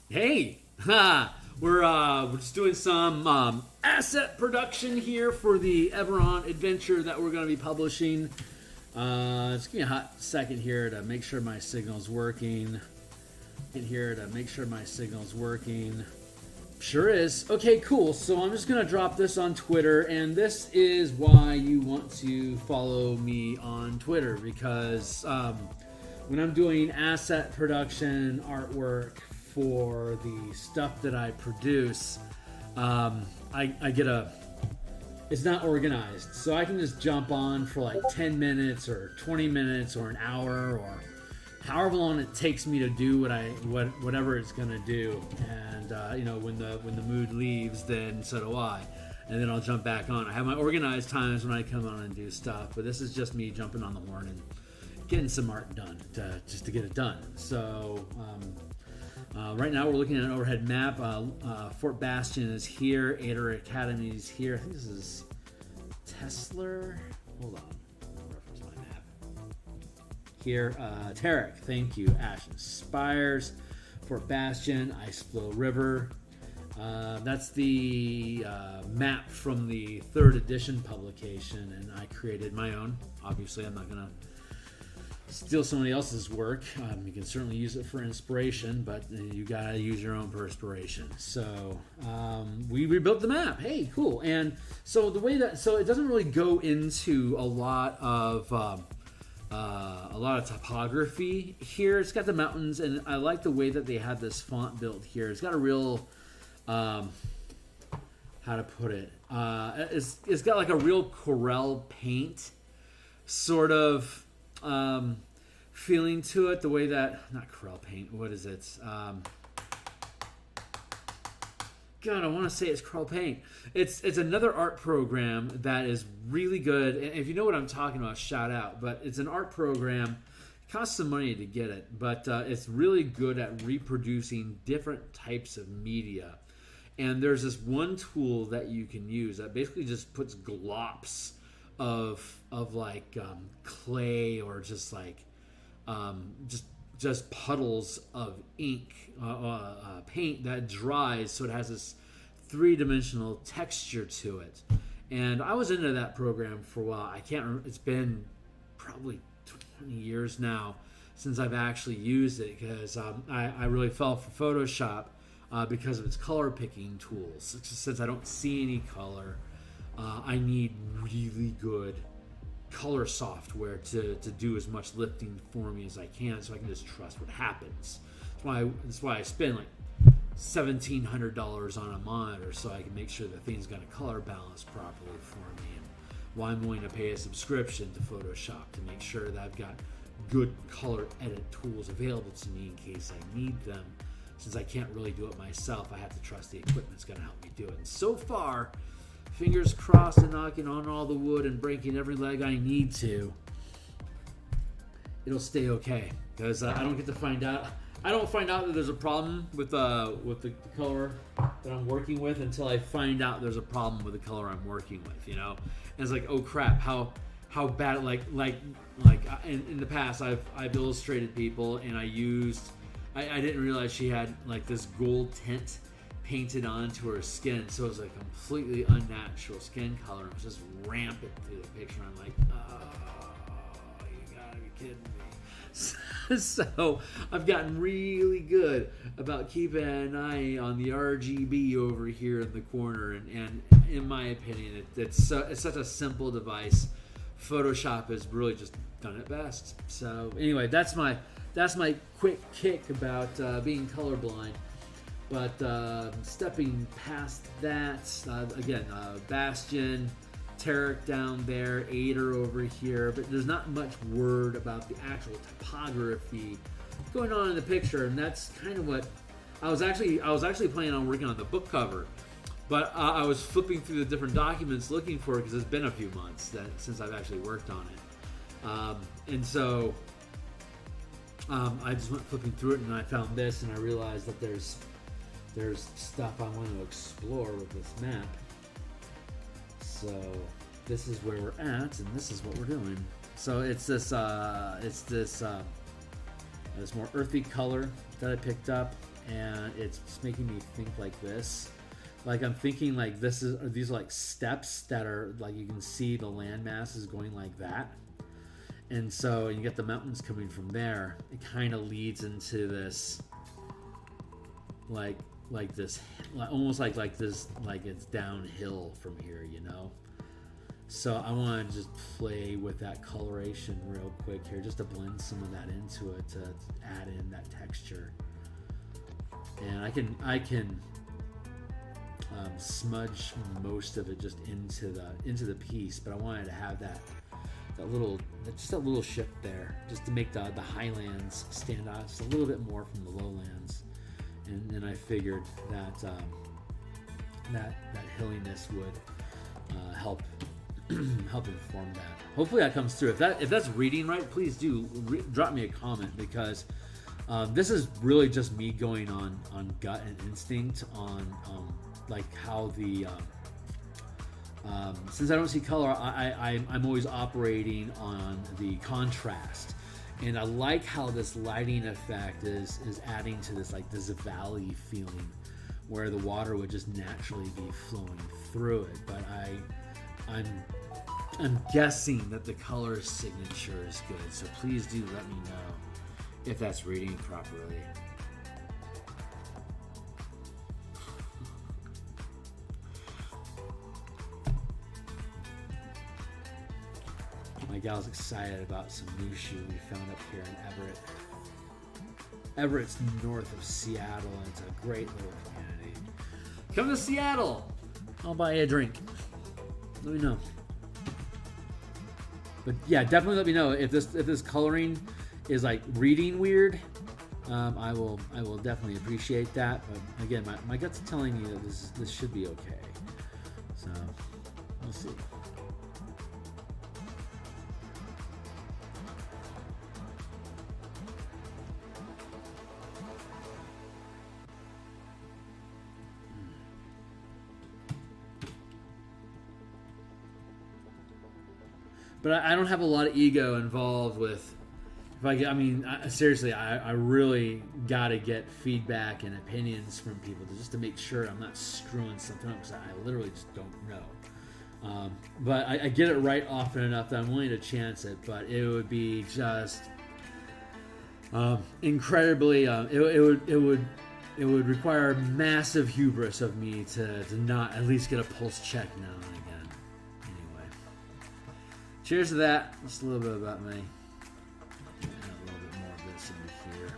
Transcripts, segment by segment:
Hey, we're just doing some asset production here for the Eberron adventure that we're going to be publishing. Just give me a hot second here to make sure my signal's working. Sure is. Okay, cool. So I'm just going to drop this on Twitter, and this is why you want to follow me on Twitter, because when I'm doing asset production artwork for the stuff that I produce, I get it's not organized. So I can just jump on for like 10 minutes or 20 minutes or an hour or however long it takes me to do whatever it's gonna do. And when the mood leaves, then so do I. And then I'll jump back on. I have my organized times when I come on and do stuff, but this is just me jumping on the horn and getting some art done just to get it done. So right now we're looking at an overhead map. Fort Bastion is here. Ader Academy is here. I think this is Tesla. Hold on. I'll reference my map. Here, Tarek. Thank you. Ashen Spires. Fort Bastion. Iceflow River. That's the map from the 3rd edition publication, and I created my own. Obviously, I'm not going to steal somebody else's work. You can certainly use it for inspiration, but you gotta use your own perspiration. So we rebuilt the map. Hey, cool. And so the way that it doesn't really go into a lot of topography here. It's got the mountains, and I like the way that they have this font built here. It's got a real how to put it. It's got like a real Corel paint sort of feeling to it, the way that, not Corel paint, what is it? God, I want to say it's Corel paint. It's another art program that is really good. And if you know what I'm talking about, shout out. But it's an art program. It costs some money to get it, but it's really good at reproducing different types of media. And there's this one tool that you can use that basically just puts glops of like clay, or just like just puddles of ink, paint that dries, so it has this 3-dimensional texture to it. And I was into that program for a while. I can't remember, it's been probably 20 years now since I've actually used it, because I really fell for Photoshop because of its color picking tools. Since I don't see any color, I need really good color software to do as much lifting for me as I can, so I can just trust what happens. That's why I spend like $1,700 on a monitor, so I can make sure that things got a color balance properly for me, and why I'm willing to pay a subscription to Photoshop to make sure that I've got good color edit tools available to me in case I need them. Since I can't really do it myself, I have to trust the equipment's going to help me do it. And so far, fingers crossed and knocking on all the wood and breaking every leg I need to, it'll stay okay. Because I don't get to find out. I don't find out that there's a problem with the color that I'm working with until I find out there's a problem with the color I'm working with. And it's like, oh crap, how bad. Like in the past, I've illustrated people, and I didn't realize she had like this gold tint painted onto her skin, so it was like completely unnatural skin color. It was just rampant through the picture. I'm like, oh, you gotta be kidding me. So I've gotten really good about keeping an eye on the RGB over here in the corner, and in my opinion, it's such a simple device. Photoshop has really just done it best. So anyway, that's my quick kick about being colorblind. But stepping past that, again, Bastion, Tarek down there, Ader over here, but there's not much word about the actual topography going on in the picture, and that's kind of what I was actually planning on working on the book cover, but I was flipping through the different documents looking for it, because it's been a few months since I've actually worked on it, and so I just went flipping through it, and I found this, and I realized that there's stuff I want to explore with this map. So this is where we're at, and this is what we're doing. So it's this more earthy color that I picked up, and it's just making me think like this. Like I'm thinking like these are like steps that are like you can see the landmass is going like that. And so you get the mountains coming from there. It kind of leads into this like this almost like this, like it's downhill from here, you know. So I want to just play with that coloration real quick here, just to blend some of that into it, to add in that texture. And I can smudge most of it just into the piece, but I wanted to have that little shift there, just to make the highlands stand out just a little bit more from the lowlands. And then I figured that that hilliness would help inform that. Hopefully that comes through. If that's reading right, please do drop me a comment, because this is really just me going on gut and instinct on like how the since I don't see color, I'm always operating on the contrast. And I like how this lighting effect is adding to this, like this valley feeling where the water would just naturally be flowing through it. But I'm guessing that the color signature is good. So please do let me know if that's reading properly. My gal's excited about some new shoe we found up here in Everett. Everett's north of Seattle, and it's a great little community. Come to Seattle! I'll buy you a drink. Let me know. But yeah, definitely let me know if this coloring is like reading weird. I will definitely appreciate that. But again, my gut's telling me that this should be okay. So we'll see. But I don't have a lot of ego involved with. Seriously, I really got to get feedback and opinions from people just to make sure I'm not screwing something up, because I literally just don't know. But I get it right often enough that I'm willing to chance it. But it would be just incredibly. It would require massive hubris of me to not at least get a pulse check now and again. Cheers to that. Just a little bit about me. Add a little bit more of this into here.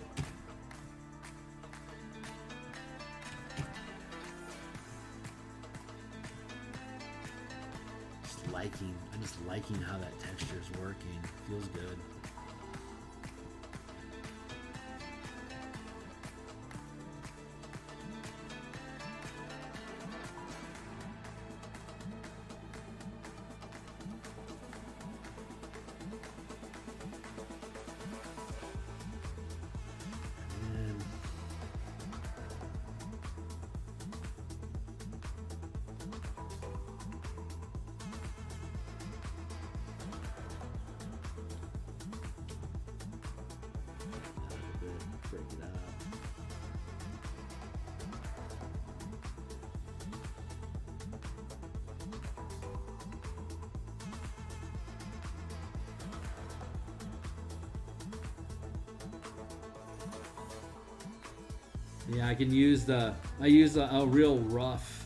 I'm just liking how that texture is working. Feels good. Break it up. Yeah, I can use I use a real rough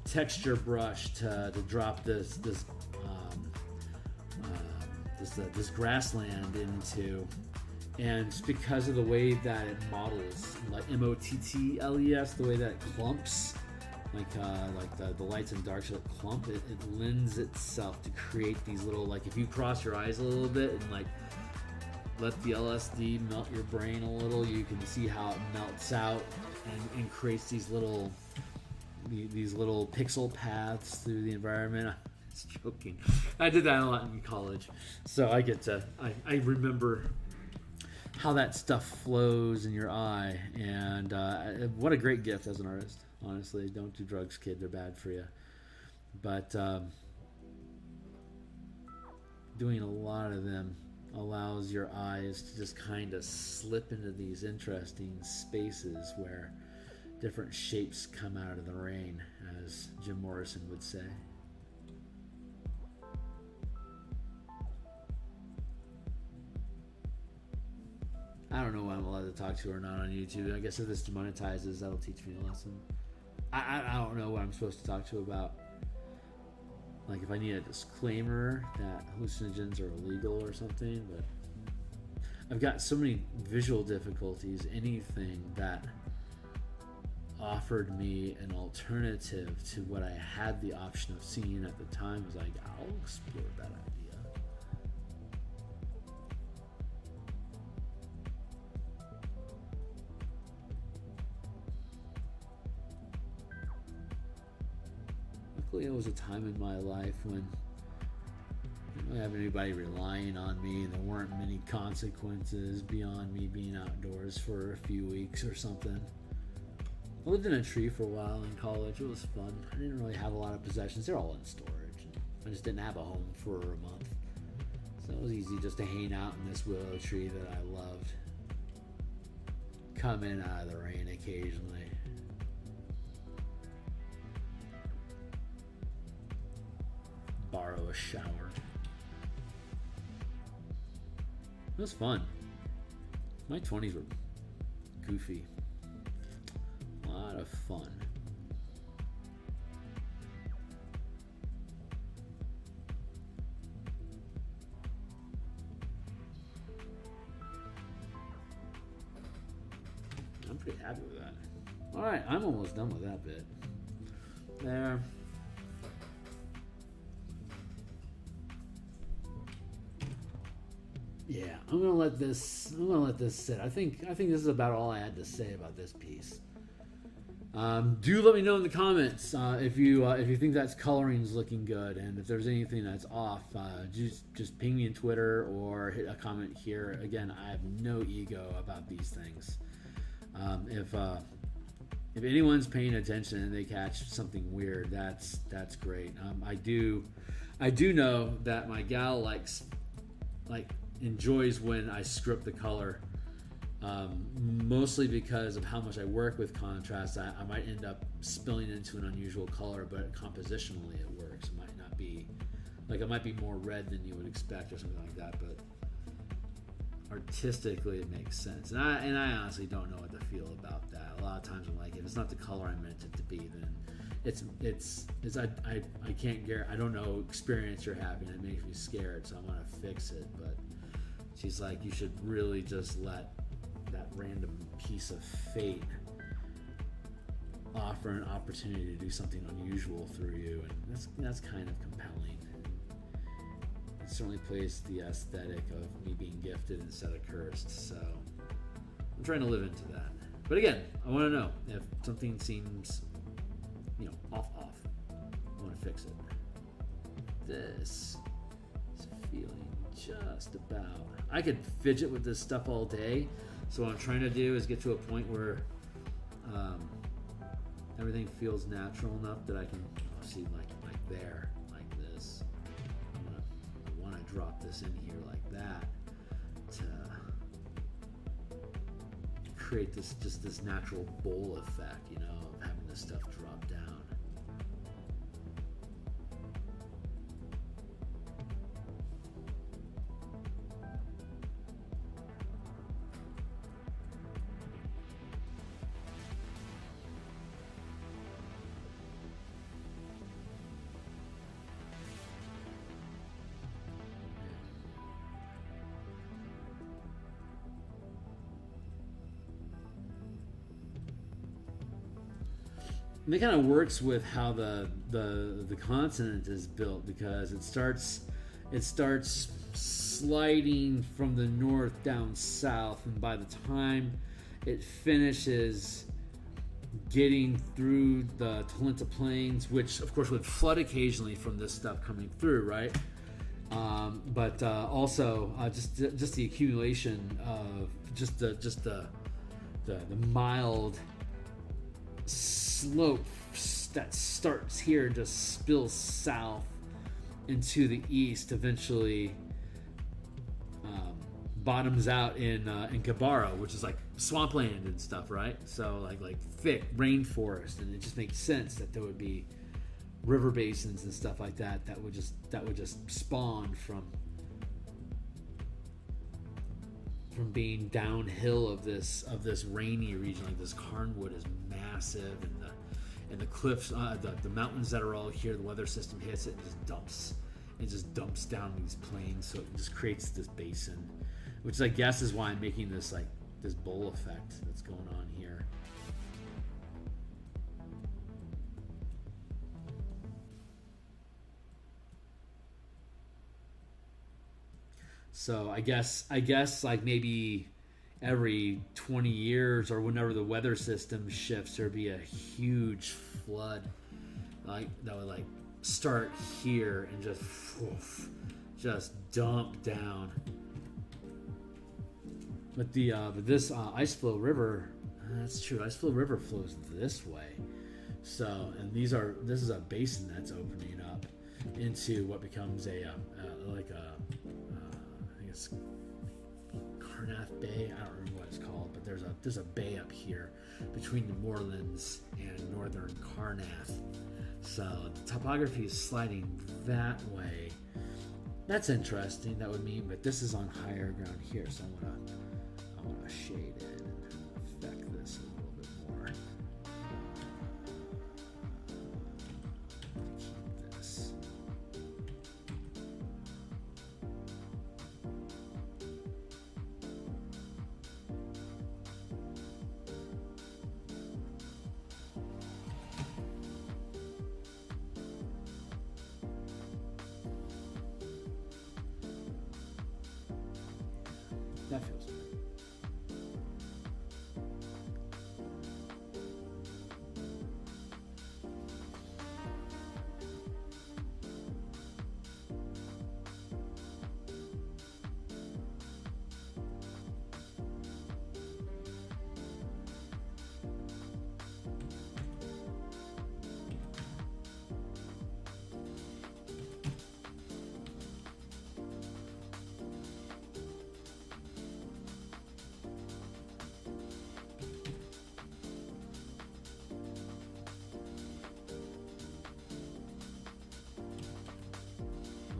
texture brush to drop this grassland into. And just because of the way that it models, like MOTTLES, the way that it clumps, like the lights and darks that clump, it lends itself to create these little, like if you cross your eyes a little bit and like let the LSD melt your brain a little, you can see how it melts out and creates these little pixel paths through the environment. I'm just joking. I did that a lot in college, so I remember how that stuff flows in your eye. And what a great gift as an artist. Honestly, don't do drugs, kid. They're bad for you. But doing a lot of them allows your eyes to just kind of slip into these interesting spaces where different shapes come out of the rain, as Jim Morrison would say. I don't know what I'm allowed to talk to or not on YouTube. I guess if this demonetizes, that'll teach me a lesson. I don't know what I'm supposed to talk to about. Like if I need a disclaimer that hallucinogens are illegal or something, but I've got so many visual difficulties. Anything that offered me an alternative to what I had the option of seeing at the time was like, I'll explore that idea. Luckily, it was a time in my life when I didn't have anybody relying on me, and there weren't many consequences beyond me being outdoors for a few weeks or something. I lived in a tree for a while in college. It was fun. I didn't really have a lot of possessions. They're all in storage. I just didn't have a home for a month. So it was easy just to hang out in this willow tree that I loved. Come in out of the rain occasionally. Borrow a shower. It was fun. My 20s were goofy. A lot of fun. I'm pretty happy with that. Alright, I'm almost done with that bit. There. Yeah, I'm gonna let this sit. I think this is about all I had to say about this piece. Do let me know in the comments if you think that's coloring's looking good, and if there's anything that's off. Just ping me on Twitter or hit a comment here. Again, I have no ego about these things. If anyone's paying attention and they catch something weird, that's great. I do know that my gal enjoys when I script the color, mostly because of how much I work with contrast. I might end up spilling into an unusual color, but compositionally it works. It might not be it might be more red than you would expect or something like that, but artistically it makes sense. And I honestly don't know what to feel about that. A lot of times I'm like, if it's not the color I meant it to be, then I can't guarantee. I don't know experience you're having. It makes me scared, so I want to fix it. But she's like, you should really just let that random piece of fate offer an opportunity to do something unusual through you, and that's kind of compelling. It certainly plays the aesthetic of me being gifted instead of cursed. So I'm trying to live into that. But again, I want to know if something seems, off. I want to fix it. This is feeling just about. I could fidget with this stuff all day. So what I'm trying to do is get to a point where everything feels natural enough that I can see like there, like this. I want to drop this in here like that to create this natural bowl effect, of having this stuff drop down. And it kind of works with how the continent is built, because it starts sliding from the north down south, and by the time it finishes getting through the Talenta Plains, which of course would flood occasionally from this stuff coming through, right? But also just the accumulation of just the mild slope that starts here and just spills south into the east, eventually bottoms out in Kabara, which is like swampland and stuff, right? So like thick rainforest, and it just makes sense that there would be river basins and stuff like that that would just spawn from being downhill of this rainy region. Like this Carnwood is massive, and the cliffs, the mountains that are all here, the weather system hits it and just dumps down these plains, so it just creates this basin, which I guess is why I'm making this like this bowl effect that's going on here. So I guess like maybe every 20 years or whenever the weather system shifts, there'd be a huge flood like that would like start here and just dump down. But this Iceflow River, that's true. Iceflow River flows this way. So, and this is a basin that's opening up into what becomes I think it's Carnath Bay. I don't remember what it's called, but there's a bay up here between the moorlands and northern Carnath. So the topography is sliding that way. That's interesting. That would mean, but this is on higher ground here, so I want to shade it and affect this a little bit more. Keep this. That feels good.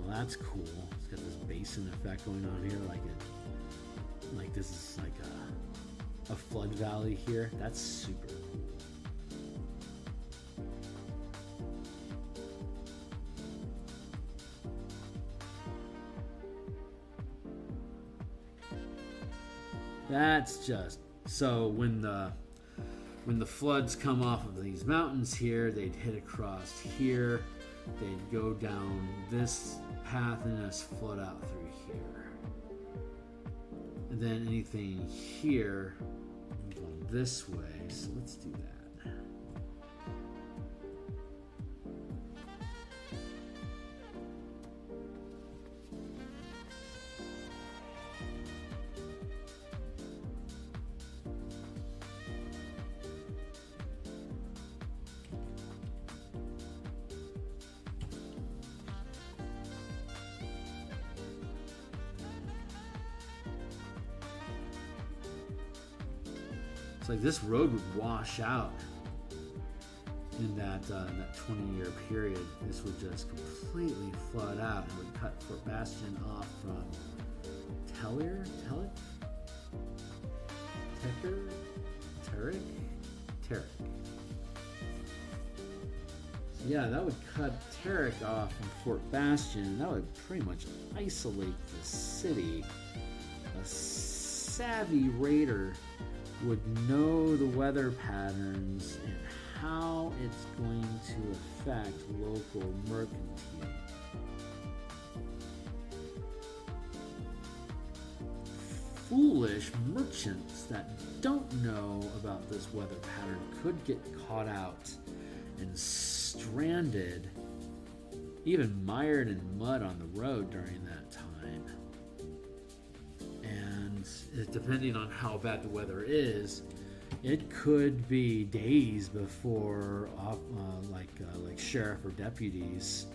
That's cool. It's got this basin effect going on here, like this is like a flood valley here. That's super cool. That's just so when the floods come off of these mountains here, they'd hit across here. They'd go down this path and just flood out through here. And then anything here move on this way. So let's do that. Like this road would wash out in that 20-year period. This would just completely flood out and would cut Fort Bastion off from Tellier, Terrick. So yeah, that would cut Terrick off from Fort Bastion. That would pretty much isolate the city. A savvy raider would know the weather patterns and how it's going to affect local mercantile. Foolish merchants that don't know about this weather pattern could get caught out and stranded, even mired in mud on the road during that time. Depending on how bad the weather is, it could be days before like sheriff or deputies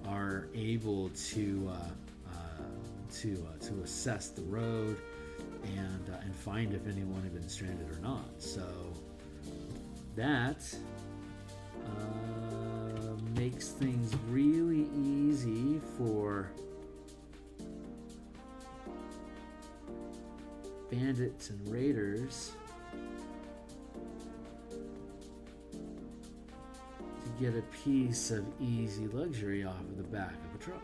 are able to to assess the road and find if anyone had been stranded or not. So that makes things really easy for bandits and raiders to get a piece of easy luxury off of the back of a truck.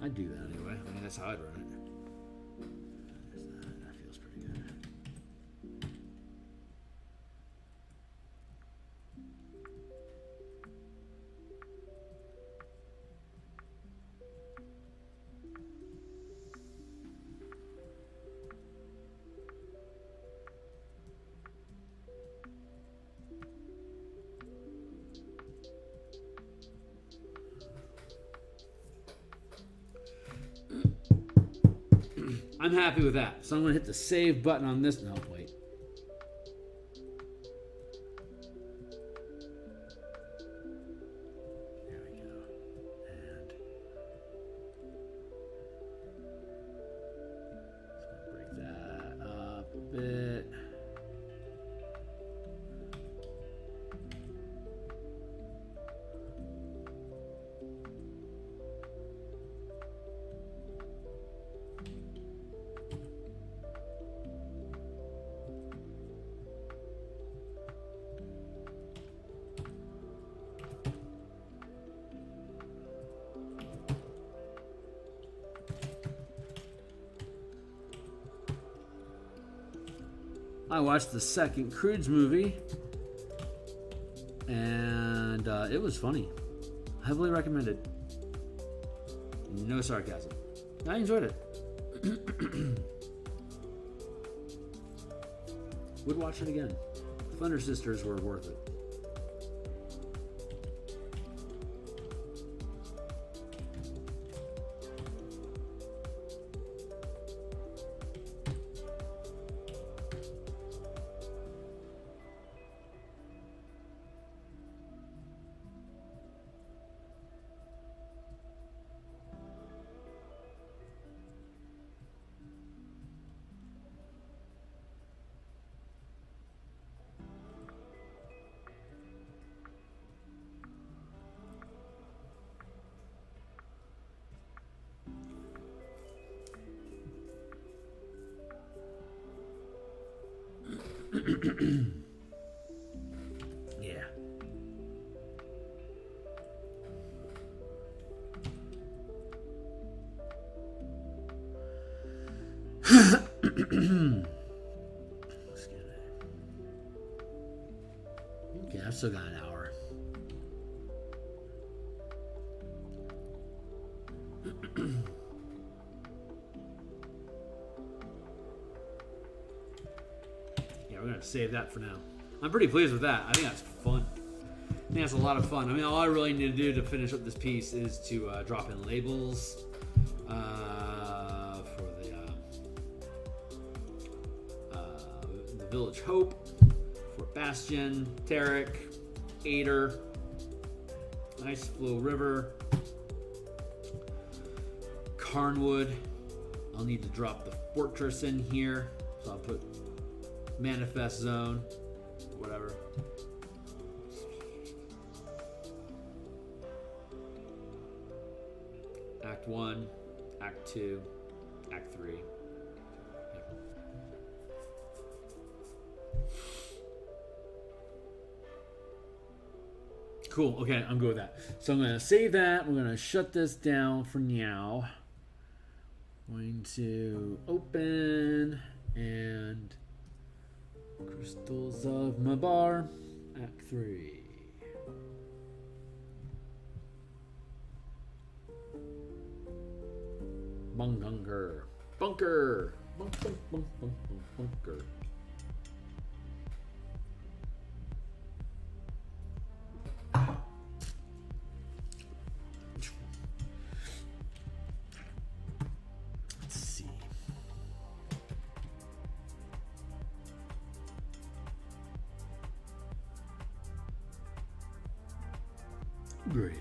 I'd do that anyway. I mean, that's how I'd run it. That feels pretty good. I'm happy with that. So I'm going to hit the save button on this. No, wait. There we go. And let's break that up a bit. I watched the second Croods movie, and it was funny. Heavily recommended. No sarcasm. I enjoyed it. Would watch it again. Thunder Sisters were worth it. Yeah. Okay, I've still got an hour. Yeah, we're gonna save that for now. I'm pretty pleased with that. I think that's fun. I think that's a lot of fun. I mean, all I really need to do to finish up this piece is to drop in labels for the Village Hope, Fort Bastion, Tarek, Ader, Ice Flow River, Carnwood. I'll need to drop the Fortress in here, so I'll put Manifest Zone, whatever. Act 1, Act 2, Act 3. Yep. Cool, okay, I'm good with that. So I'm going to save that. We're going to shut this down for now. Going to open and Crystals of Mabar, Act 3. Bunker. Bunker. Bunker. Let's see. Grid.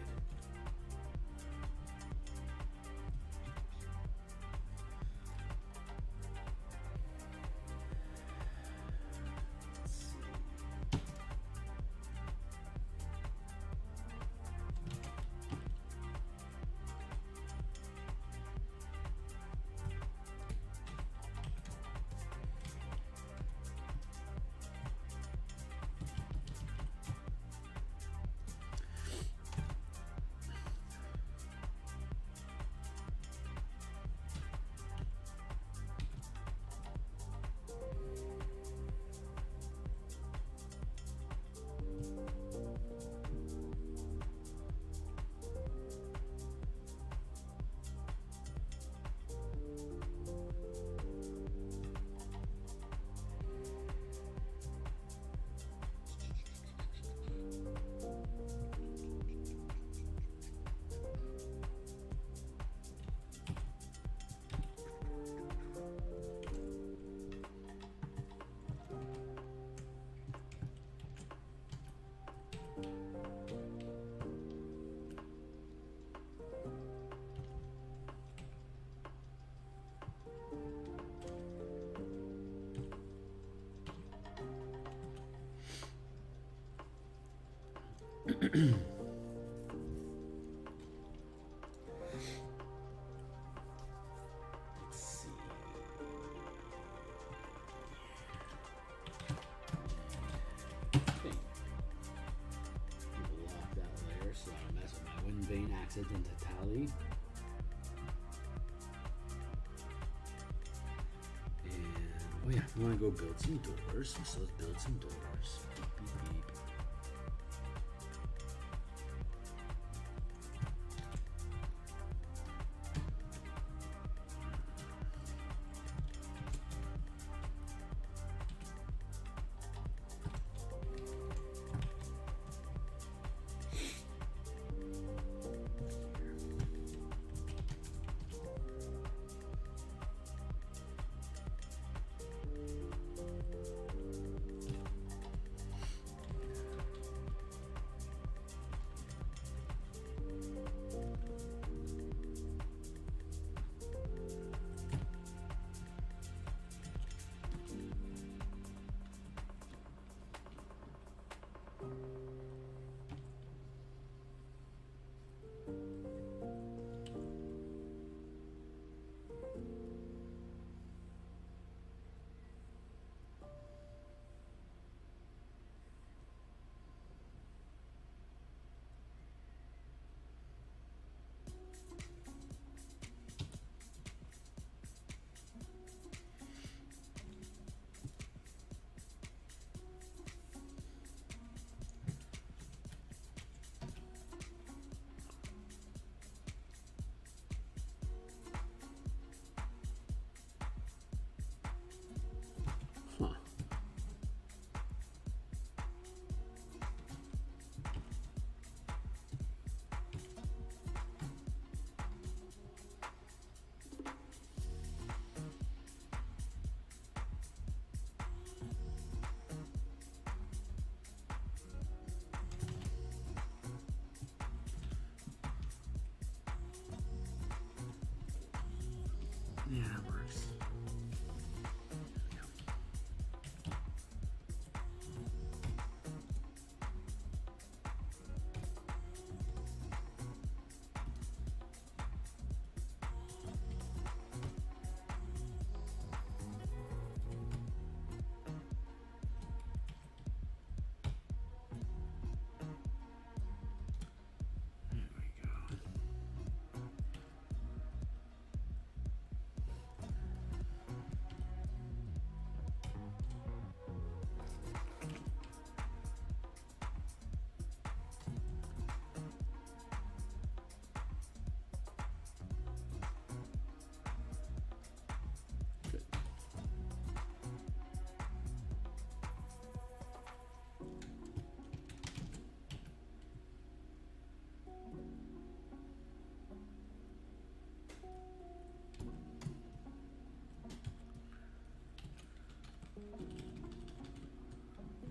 Accidentality. And oh yeah, we want to go build some doors. So let's build some doors. Beep, beep. Yeah, that works.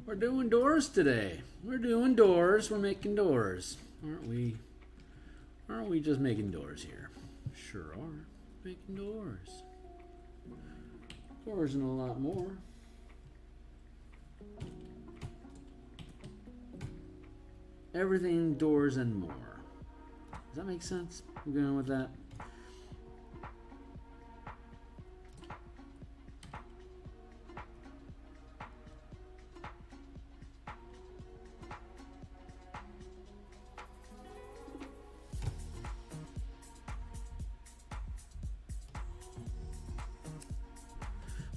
We're doing doors today. We're doing doors. We're making doors. Aren't we? Aren't we just making doors here? Sure are. Making doors. Doors and a lot more. Everything, doors, and more. Does that make sense? I'm going with that.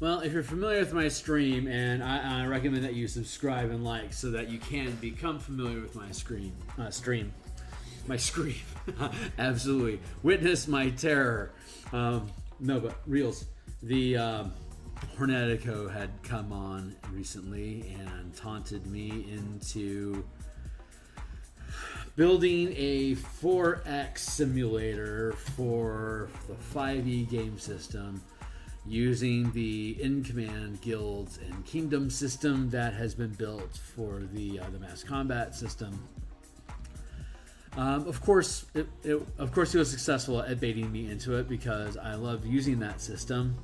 Well, if you're familiar with my stream, and I recommend that you subscribe and like so that you can become familiar with my stream. Absolutely. Witness my terror. No, but reals. The Hornetico had come on recently and taunted me into building a 4X simulator for the 5e game system, using the in-command guilds and kingdom system that has been built for the mass combat system. Of course, he was successful at baiting me into it because I love using that system,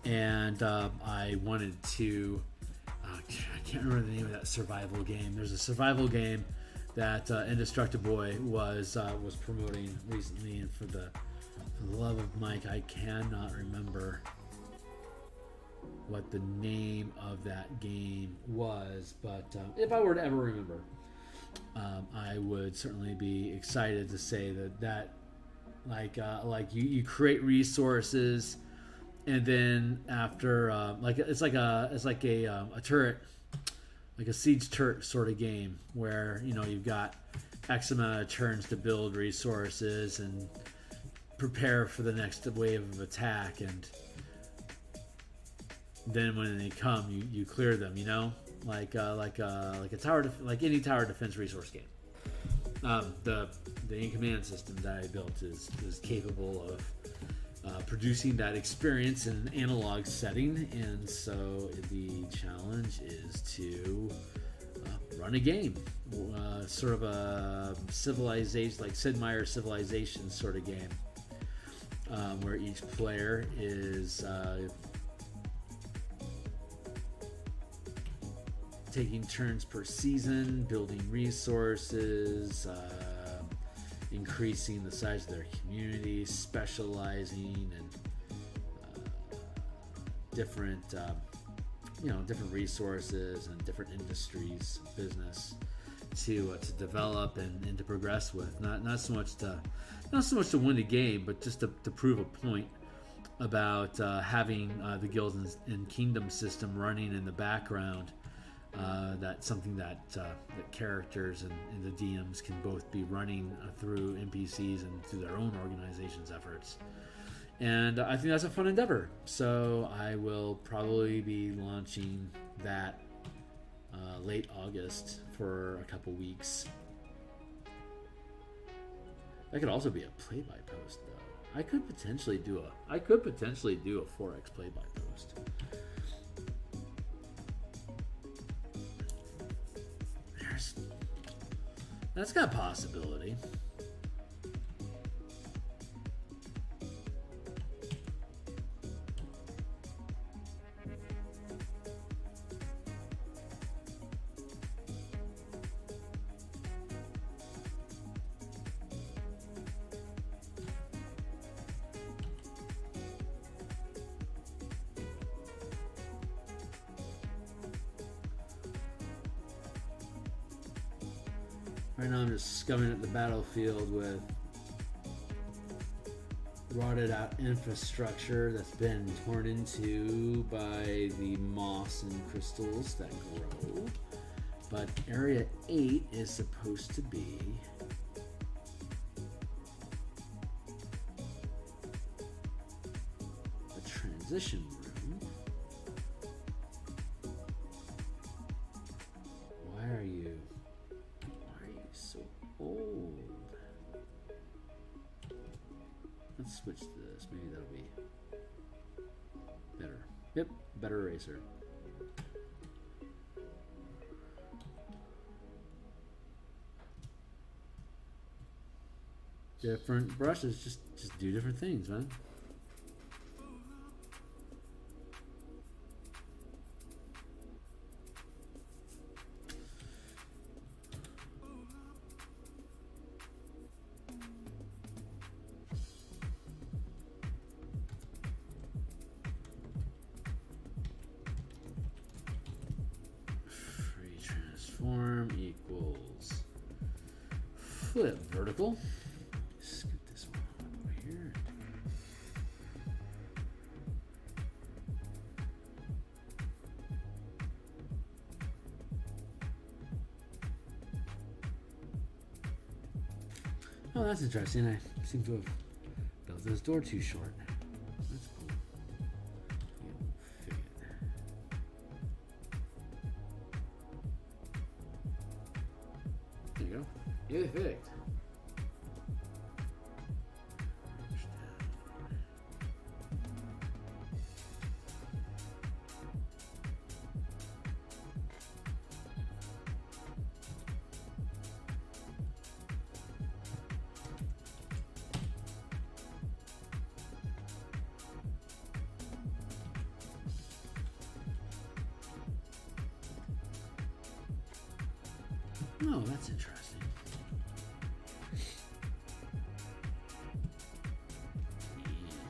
and I wanted to. I can't remember the name of that survival game. There's a survival game that Indestructiboy was promoting recently, and for the love of Mike, I cannot remember what the name of that game was, but if I were to ever remember, I would certainly be excited to say that you create resources, and then after it's like a turret, like a siege turret sort of game, where you've got X amount of turns to build resources and prepare for the next wave of attack, and then when they come, you clear them. Like a tower, like any tower defense resource game. The in-command system that I built is capable of producing that experience in an analog setting, and so the challenge is to run a game, sort of a civilization, like Sid Meier's Civilization sort of game, where each player is taking turns per season, building resources, increasing the size of their community, specializing in different resources and different industries, business to develop and to progress with. Not so much to win a game, but just to prove a point about having the guilds and kingdom system running in the background. That's something that characters and the DMs can both be running through NPCs and through their own organization's efforts. And I think that's a fun endeavor. So I will probably be launching that late August for a couple weeks. That could also be a play-by-post, though. I could potentially do a 4X play-by-post. That's got a possibility. Right now I'm just scumming at the battlefield with rotted out infrastructure that's been torn into by the moss and crystals that grow. But Area 8 is supposed to be a transition room. Why are you so old? Let's switch to this. Maybe that'll be better. Yep, better eraser. different brushes. Just do different things, man. Free transform equals flip vertical. Scoot this one over here. Oh, that's interesting. I seem to have built this door too short. That's cool. Yeah, we'll fix it. There you go. Perfect. Oh, that's interesting.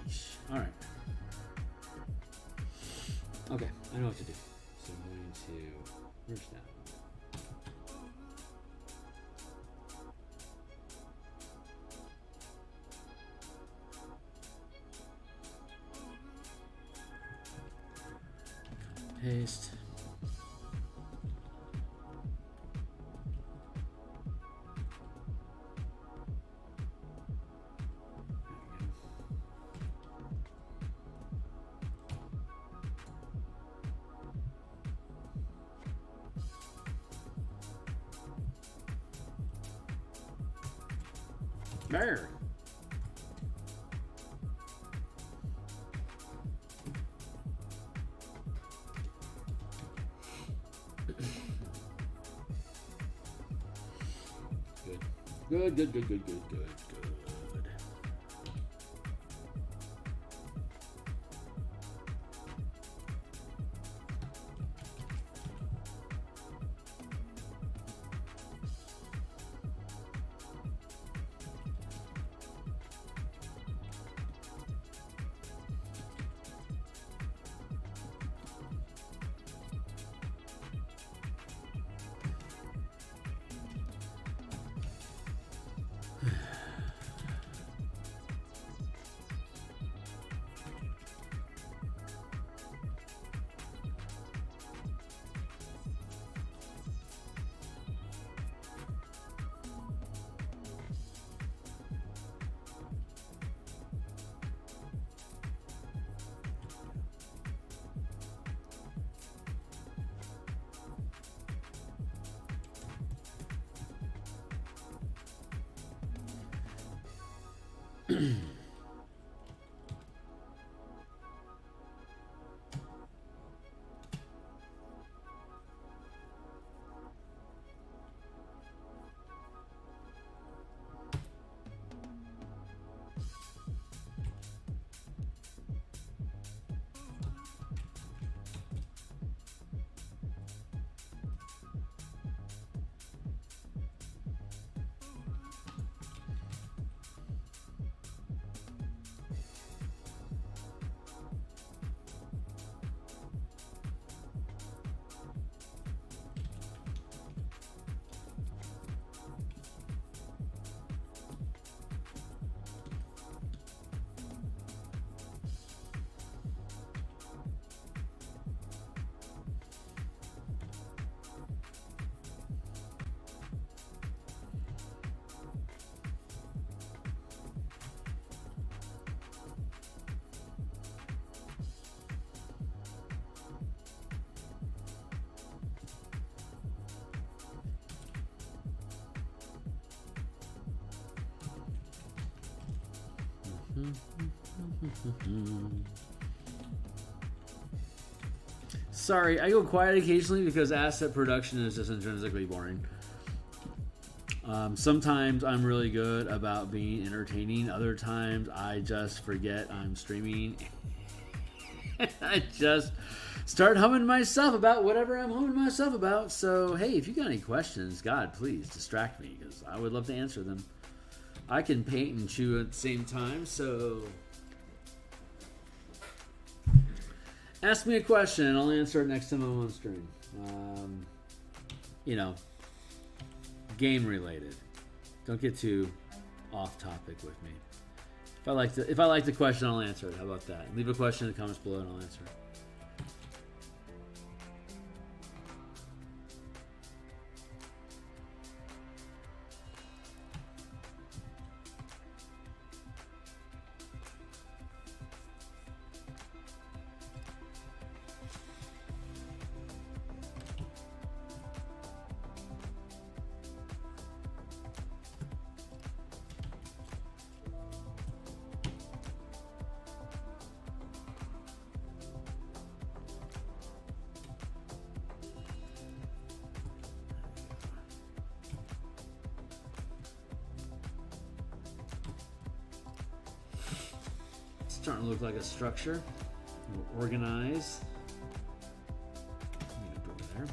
Yeesh. All right. Okay, I know what to do. So I'm going to merge that. Paste. There. Good. Good. Sorry, I go quiet occasionally because asset production is just intrinsically boring. Sometimes I'm really good about being entertaining. Other times I just forget I'm streaming. I just start humming myself about whatever I'm humming myself about. So, hey, if you got any questions, God, please distract me because I would love to answer them. I can paint and chew at the same time, so ask me a question and I'll answer it next time I'm on stream. You know, game related. Don't get too off topic with me. If I like the question, I'll answer it. How about that? Leave a question in the comments below and I'll answer it. Starting to look like a structure. We'll organize. I'm gonna go over there.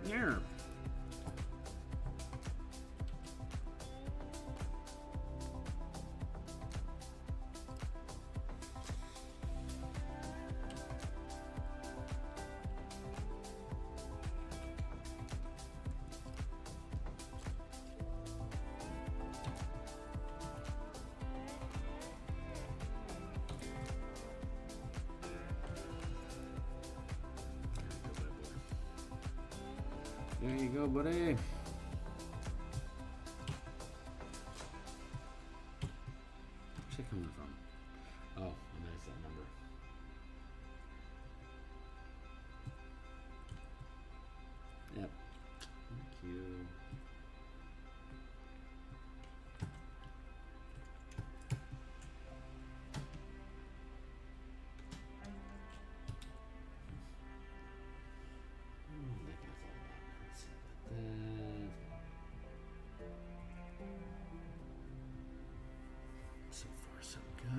There. There you go, buddy. Where's it coming from? Oh, that's that number. Yep. Thank you. So far, so good.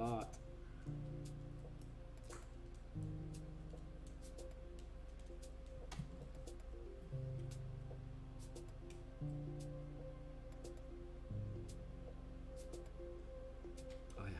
lot. Oh yeah.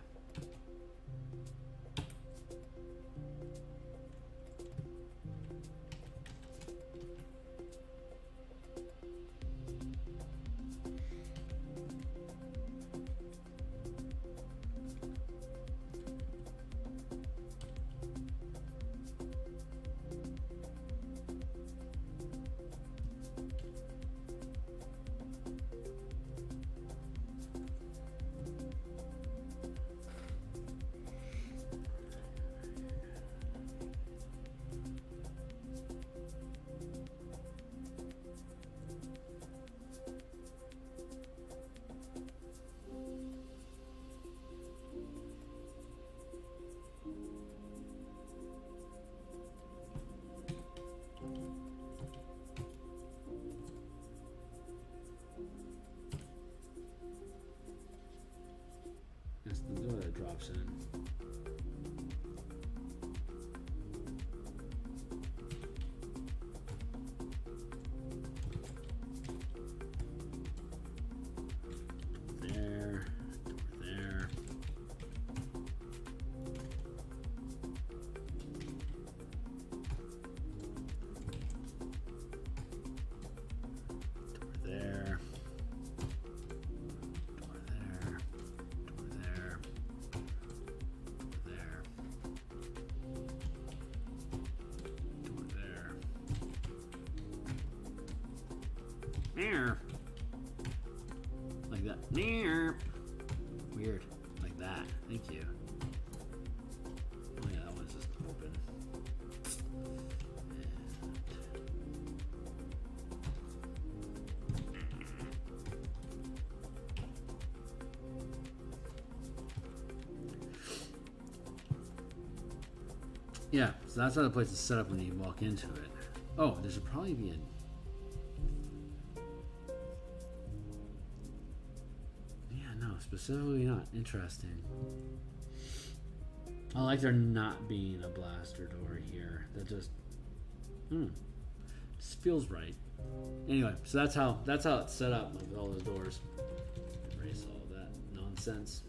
That's the door that drops in. There, door there. Door there. Like that. Weird. Like that. Thank you. Oh yeah, that one's just open. Yeah, so that's how the place is set up when you walk into it. Oh, there should probably be a... Specifically not. Interesting. I like there not being a blaster door here. That just feels right. Anyway, so that's how it's set up with all those doors. Erase all that nonsense.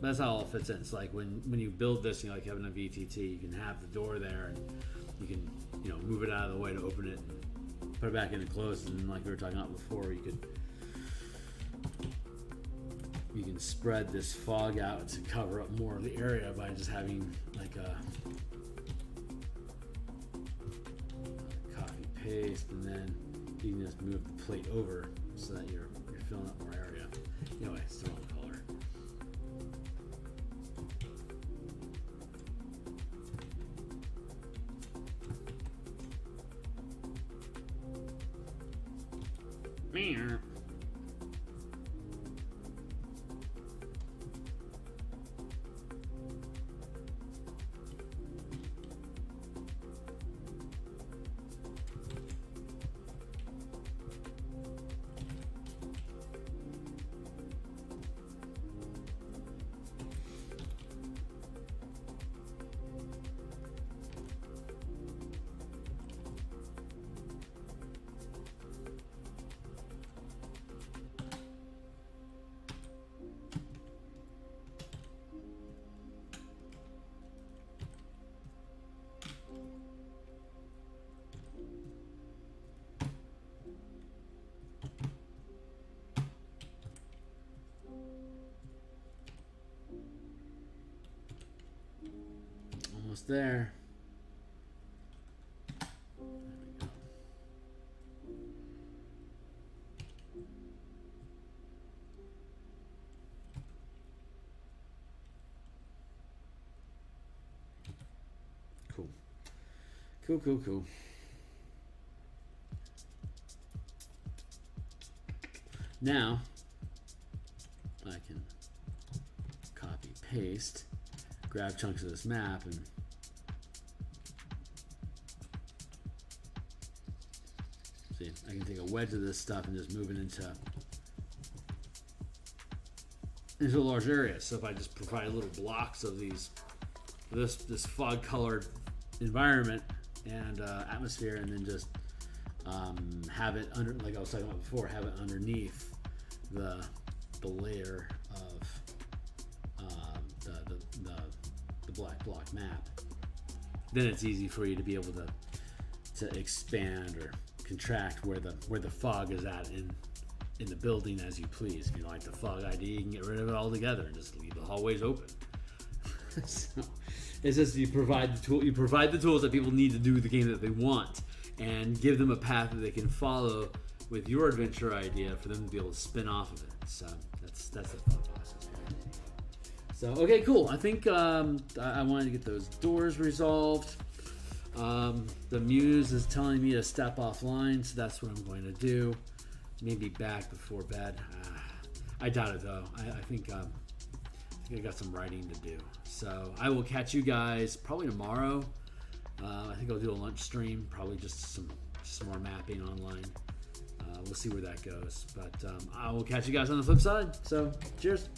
That's how it all fits in. It's like when you build this, like having a VTT, you can have the door there and you can, move it out of the way to open it and put it back in and close, and like we were talking about before, you can spread this fog out to cover up more of the area by just having like a copy paste, and then you can just move the plate over so that you're filling up more area. Anyway, it's the wrong color. Meow. Almost there. There we go. Cool. Cool. Now I can copy paste, grab chunks of this map, and see, I can take a wedge of this stuff and just move it into a large area. So if I just provide little blocks of this fog colored environment and atmosphere, and then just have it under, like I was talking about before, have it underneath the layer of the black block map, then it's easy for you to be able to expand or contract where the fog is at in the building as you please. If you don't like the fog ID, you can get rid of it altogether and just leave the hallways open. So it's just you provide the tools that people need to do the game that they want, and give them a path that they can follow with your adventure idea for them to be able to spin off of it. So that's the thought process. So okay, cool. I think I wanted to get those doors resolved. The muse is telling me to step offline, so that's what I'm going to do. Maybe back before bed. I doubt it though. I think I got some writing to do. So I will catch you guys probably tomorrow. I think I'll do a lunch stream, probably just some more mapping online. We'll see where that goes. But I will catch you guys on the flip side. So cheers.